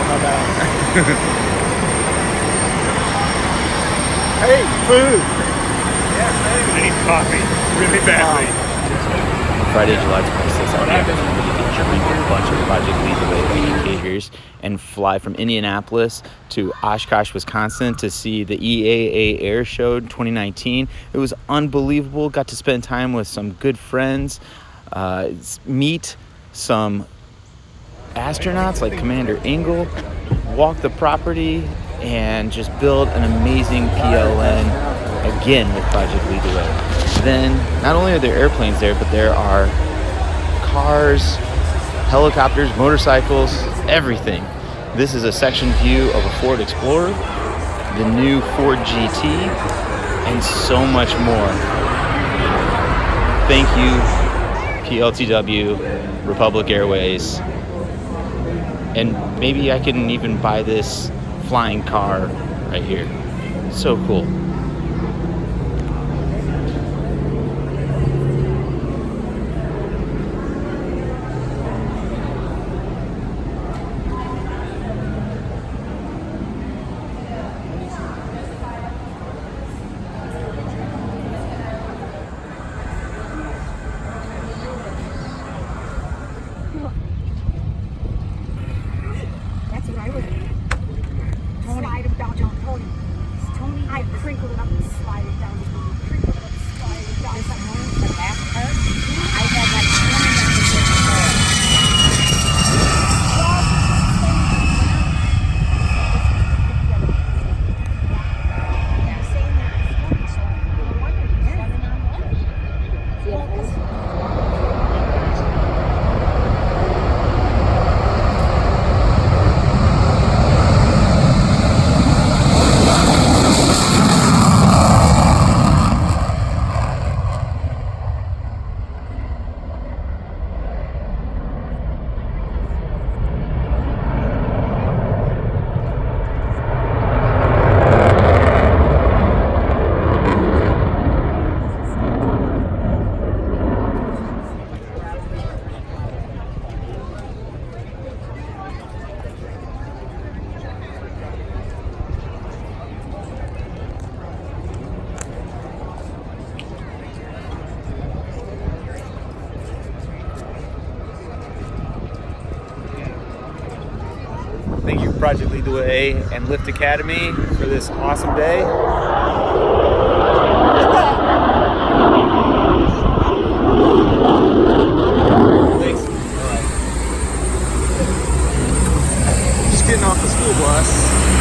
my bad. Hey, food. I need coffee really badly. Friday, July 26th, I had the opportunity to join a bunch of Project Lead the Way educators and fly from Indianapolis to Oshkosh, Wisconsin to see the EAA Airshow 2019. It was unbelievable. Got to spend time with some good friends, meet some astronauts like Commander Engle, walk the property, and just build an amazing PLN again with Project Lead the Way. Then, not only are there airplanes there, but there are cars, helicopters, motorcycles, everything. This is a section view of a Ford Explorer, the new Ford GT, and so much more. Thank you, PLTW, Republic Airways, and maybe I can even buy this flying car right here. So cool. That's what I would do. Slide it down, Tony. Tony, I crinkle it up and slide it down. Crinkle it up, slide it down. This morning, the last part, I had like 20 minutes. Thank you, Project Lead the Way and Lift Academy, for this awesome day. Thanks. All right. Just getting off the school bus.